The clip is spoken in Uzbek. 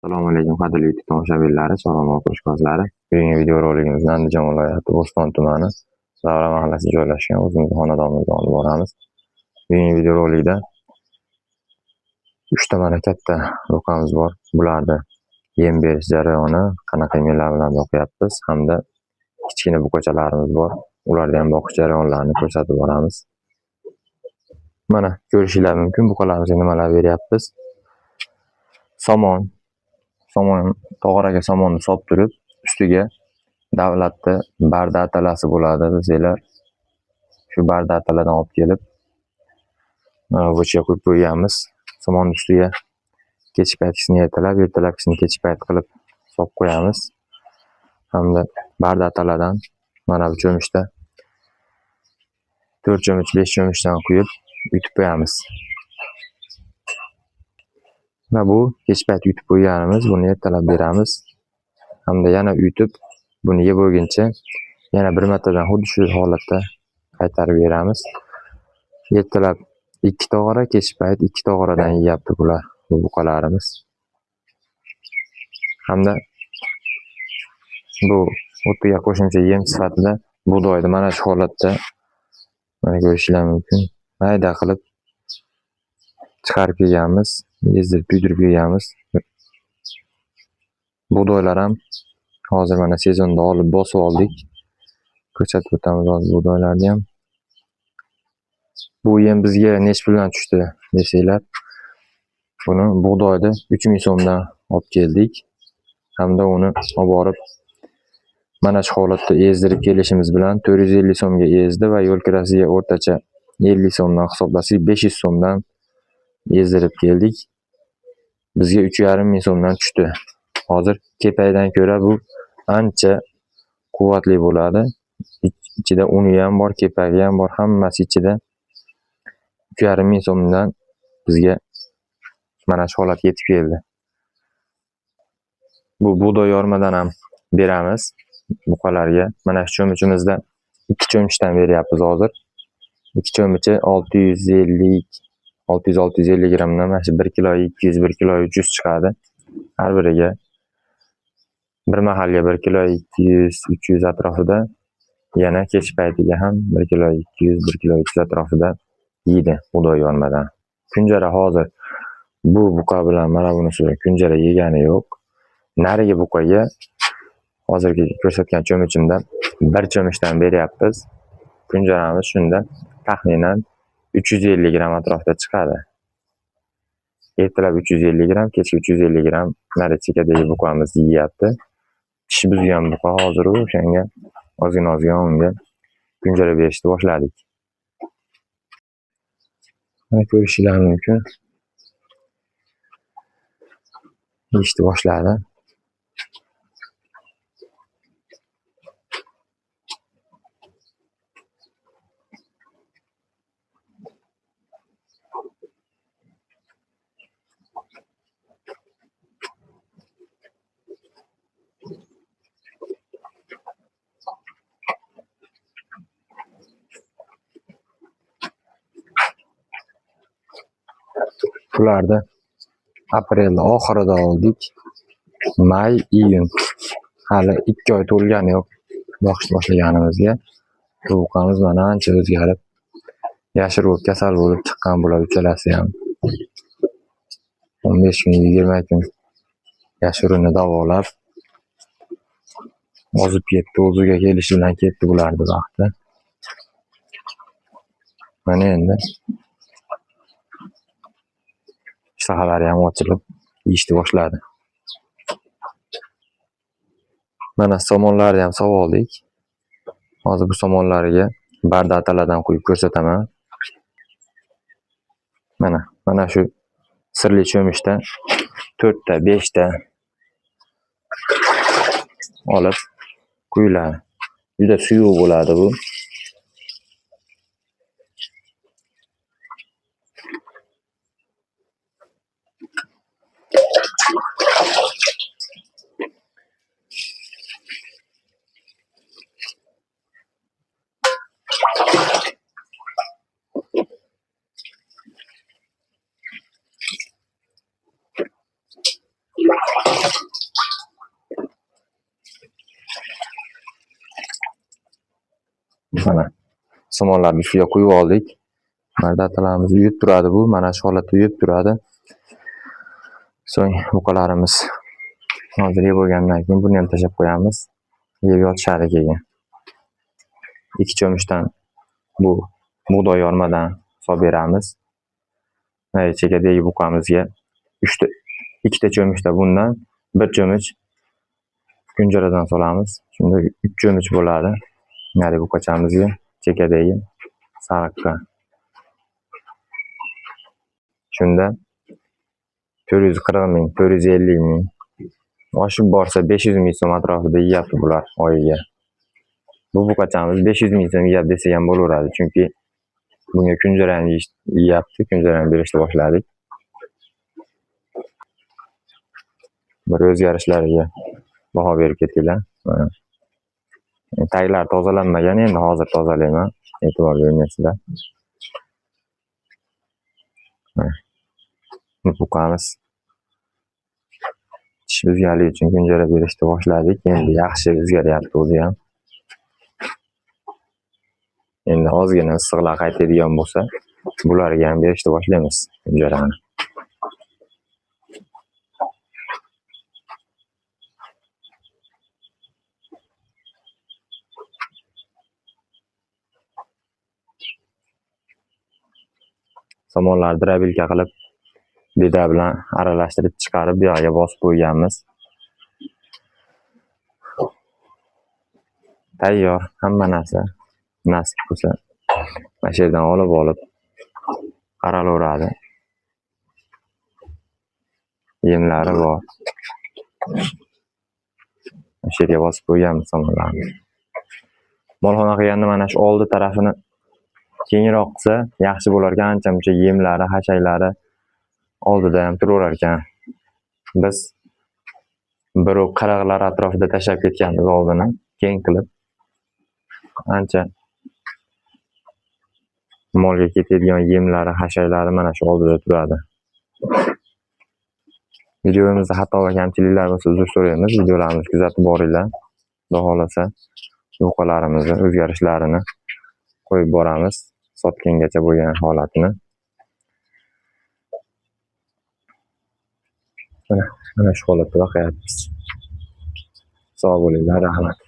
Assalomu alaykum qadrli YouTube tomoshabinlari, sog'lom ko'rishkozlari. Bugungi video roligimizda Andijon viloyati Bo'ston tumani Zavra mahallasi joylashgan o'zimiz xonadonimizga olib boramiz. Bugungi video roligida 3 ta mana katta ro'qamiz bor. Bularda yem berish jarayoni qanaqa yemlar bilan boqyapmiz hamda kichkina buqachalarimiz bor. Ularda ham boqish jarayonlarini ko'rsatib boramiz. Mana ko'rishingiz mumkin buqalarimizga nimalar beryapmiz. Somon tog'oraga somonni solib turib, ustiga davlatda barda atalasi bo'ladi. Bizlar shu barda ataladan olib kelib bo'chga qo'yib qo'yamiz. Somonni ustiga kechki paytkisini ertalabkisini kechki payt qilib solib qo'yamiz. Hamda barda ataladan mana bu cho'michda 4 cho'mich 5 cho'michdan quyib yutib qo'yamiz. Va bu kech payt yutib qo'yganimiz, buni ertalab beramiz. Hamda yana yutib, buni yeb bo'lguncha yana bir martadan xuddi shu holatda qaytarib beramiz. Ertalab 2 tog'ora, kech payt 2 tog'oradan yeyapti bular, bu buqalarimiz. Hamda bu o'rtaga qo'shimcha yem sifatida bug'doyni mana shu holatda mana ko'rishingiz mumkin. Mayda qilib chiqarib kelganmiz. Ezdirib kuydirib yeyamiz. Bug'doylar ham hozir mana sezonda olib bosib oldik. Ko'rsatib o'tamiz hozir bug'doylarni ham. Bu yem bizga nech puldan tushdi desanglar, buni bug'doyni 3000 so'mdan olib keldik. Hamda uni olib borib mana shu holatda ezdirib kelishimiz bilan 450 so'mga ezdi va yo'l kirasiga o'rtacha 50 so'mdan hisoblasak 500 so'mdan ezdirib keldik. Bizga 3,5 ming so'mdan tushdi. Hozir kepaydan ko'ra bu ancha quvvatli bo'ladi. Ichida uni ham bor, kepagi ham bor, hammasi ichida 3,5 ming so'mdan bizga mana shu holatga yetib keldi. Bu bug'doy yormadan ham beramiz buqalarga. Mana shu cho'michimizda 2 cho'michdan beryapmiz hozir. 2 cho'michi 600-650 grammdan mana shu 1 kilo 200, 1 kilo 300 chiqadi. Har biriga bir mahalga 1 kilo 200, 300 atrofida, yana kech paytiga ham 1 kilo 200, 1 kilo 300 atrofida yeydi bug'doy yormadan. Kunjara hozir bu buqa bilan mana bunisi kunjara yegani yo'q. Narigi buqaga hozirgi ko'rsatgan cho'michimda 1 cho'michdan beryapmiz. Kunjaramiz shunda taxminan 350 gram atrofida chiqadi. Ertalab 350 gram, kechki 350 gram narechikadagi buqamiz yeyapti. Tish buzgan buqa hozir o'shanga ozgina unga kunjara berishni boshladik. Mana ko'rishingiz mumkin. Yeyishni boshladi. Bularni aprel oxirida oldik. May, iyun. Hali 2 oy to'lgani yo'q boqishni boshlaganimizga. Buqamiz mana ancha o'zgarib, yashil bo'lib kasal bo'lib chiqqan bular uchalasi ham. 15 kun, 20 kun yashirini davolab ozib ketdi, o'ziga kelishi bilan ketdi bularni vaqti. Mana endi ishtahalari ham ochilib yeyishni boshladi. Mana somonlarni ham solib oldik. Hozir bu somonlariga barda ataladan qo'yib ko'rsataman. Mana shu sirli cho'michda 4 ta, 5 ta olib quyiladi. Juda suyuq bo'ladi bu. Mana somonlarni shuga quyib oldik. Datalarimiz uyib turadi bu. Mana shu holatda uyib turadi. So'ng buqalarimiz hozir yeb bo'lgandan keyin buni ham tashlab qo'yamiz. Yeb yotishadi keyin. 2 cho'michdan bu bug'doy yormadan solib beramiz. Chekadagi buqamizga 2 ta cho'michda bundan 1 cho'mich kunjaradan solamiz. Shunda 3 cho'mich bo'ladi. Nari buqachamizga chekadagi sariqqa. Shunda 440 ming, 450 ming oshib borsa 500 ming so'm atrofida yeyapti bular oyiga. Bu buqachamiz 500 ming so'm yeyapti desak ham bo'laveradi, chunki bunga kunjarani yeyapti, kunjarani berishni boshladik. Bir o'zgarishlariga baho berib ketinglar. Taglar tozalanmagan, endi hozir tozalayman. E'tibor bermaysizlar. Buqamiz tish o'zgarligi uchun kunjara berishni boshladik. Endi yaxshi o'zgaryapti o'zi ham. Endi ozgina issiqlar qaytadigan bo'lsa, bularga ham berishni boshlaymiz kunjarani. Somonlarni drabilka qilib beda bilan aralashtirib chiqarib bu yerga bosib qo'yganmiz. Tayyor hamma narsa. Nasib bo'lsa mana shu yerdan olib qaralaveradi. Yemlari bor. Shu yerga bosib qo'yganmiz somonlarni. Molxona qilganda mana shu oldi tarafini kengroq qilsa yaxshi bo'lar ekan. Ancha-muncha yemlari, hashaklari oldida ham turaverar ekan. Biz birov qirg'lar atrofida tashlab ketganmiz oldini keng qilib. Ancha molga ketadigan yemlari, hashaklari mana shu oldida turadi. Videomizda xato va kamchiliklar bo'lsa uzr so'raymiz. Videolarimizni kuzatib boringlar. Xudo xolasa buqalarimizni o'zgarishlarini qo'yib boramiz. Sotgangacha bo'lgan holatini. Mana shu holatda boqyapmiz. Sog' bo'linglar, rahmat.